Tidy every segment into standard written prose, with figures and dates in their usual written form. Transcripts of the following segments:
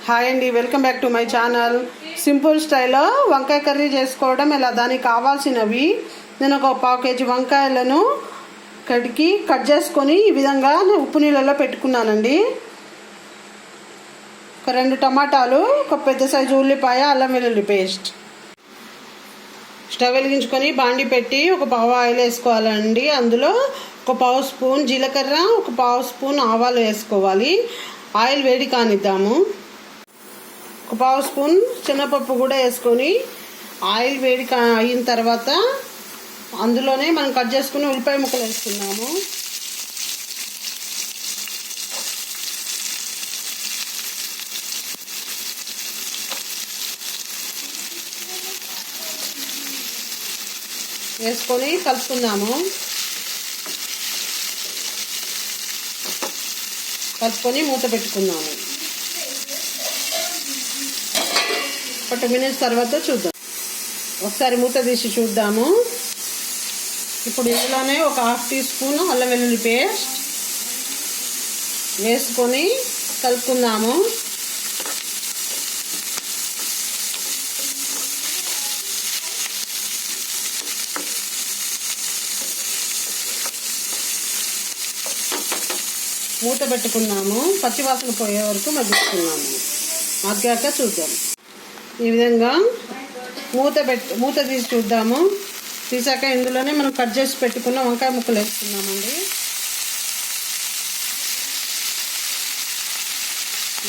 Hi అండి, welcome back to my channel. Simple స్టైల్లో వంకాయ కర్రీ చేసుకోవడం ఎలా. దానికి కావాల్సినవి, నేను ఒక 1/2 kg వంకాయలను కట్ చేసుకొని ఈ విధంగా ఉప్పు నీళ్ళలో పెట్టుకున్నానండి. ఒక 2 టమాటాలు, ఒక పెద్ద సైజు ఉల్లిపాయ, అల్లం వెల్లుల్లి పేస్ట్. స్టవ్ వెలిగించుకొని బాండి పెట్టి ఒక పావు ఆయిల్ వేసుకోవాలండి. అందులో ఒక 1/2 స్పూన్ జీలకర్ర, ఒక 1/2 స్పూన్ ఆవాలు వేసుకోవాలి. ఆయిల్ వేడి కానిద్దాము. ఒక 1/2 స్పూన్ శనగపప్పు కూడా వేసుకొని ఆయిల్ వేడి అయిన తర్వాత అందులోనే మనం కట్ చేసుకుని ఉల్లిపాయ ముక్కలు వేసుకున్నాము. వేసుకొని కలుపుకుందాము. కలుపుకొని మూత పెట్టుకుందాము. ఒక 2 minutes తర్వాత చూద్దాం. ఒకసారి మూత తీసి చూద్దాము. ఇప్పుడు ఇందులోనే ఒక 1/2 టీ స్పూన్ అల్లం వెల్లుల్లి పేస్ట్ వేసుకొని కలుపుకుందాము. మూత పెట్టుకున్నాము. పచ్చివాసన పోయే వరకు మగ్గించుకున్నాము. మగ్గాక చూద్దాం. ఈ విధంగా మూత తీసి చూద్దాము. తీసాక ఇందులోనే మనం కట్ చేసి పెట్టుకున్న వంకాయ ముక్కలు వేసుకున్నామండి.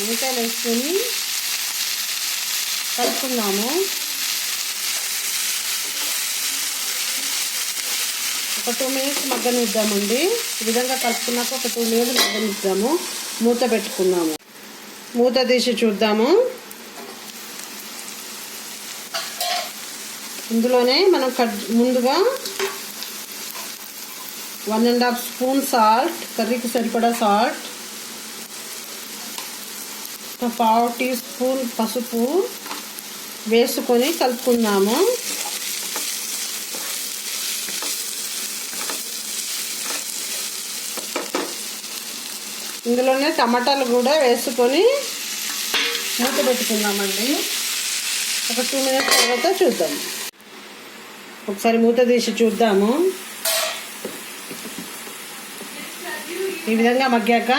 వంకాయలు వేసుకొని కలుపుకుందాము. ఒక 2 minutes మగ్గనిద్దామండి. ఈ విధంగా కలుపుకున్నాక ఒక 2 minutes మగ్గనిద్దాము. మూత పెట్టుకుందాము. మూత తీసి చూద్దాము. ఇందులోనే మనం ముందుగా 1.5 స్పూన్ సాల్ట్, కర్రీకి సరిపడా సాల్ట్, ఒక 1/2 టీ స్పూన్ పసుపు వేసుకొని కలుపుకుందాము. ఇందులోనే టమాటాలు కూడా వేసుకొని మూత పెట్టుకుందామండి. ఒక 2 minutes తర్వాత చూద్దాం. ఒకసారి మూత తీసి చూద్దాము. ఈ విధంగా మగ్గాక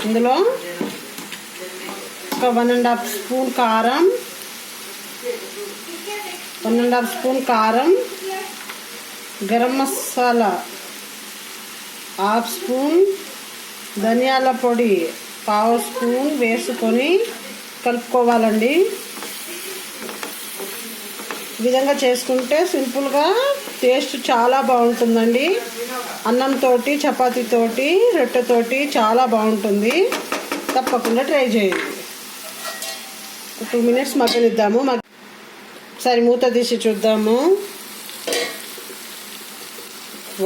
ఇందులో ఒక 1.5 స్పూన్ కారం, 1.5 స్పూన్ కారం, గరం మసాలా 1/2 స్పూన్, ధనియాల పొడి 1/2 స్పూన్ వేసుకొని కలుపుకోవాలండి. ఈ విధంగా చేసుకుంటే సింపుల్గా టేస్ట్ చాలా బాగుంటుందండి. అన్నంతో, చపాతీతోటి, రొట్టెతోటి చాలా బాగుంటుంది. తప్పకుండా ట్రై చేయండి. 2 minutes మగ్గనిద్దాము. ఒకసారి మూత తీసి చూద్దాము.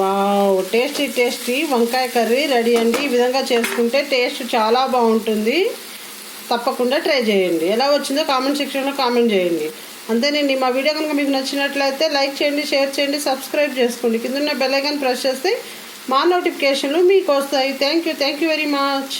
వావ్, టేస్టీ వంకాయ కర్రీ రెడీ అండి. ఈ విధంగా చేసుకుంటే టేస్ట్ చాలా బాగుంటుంది. తప్పకుండా ట్రై చేయండి. ఎలా వచ్చిందో కామెంట్ సెక్షన్లో కామెంట్ చేయండి. అంతేనండి. మా వీడియో కనుక మీకు నచ్చినట్లయితే లైక్ చేయండి, షేర్ చేయండి, సబ్స్క్రైబ్ చేసుకోండి. కింద ఉన్న బెల్ ఐకాన్ ప్రెస్ చేస్తే మా నోటిఫికేషన్లు మీకు వస్తాయి. Thank you very much.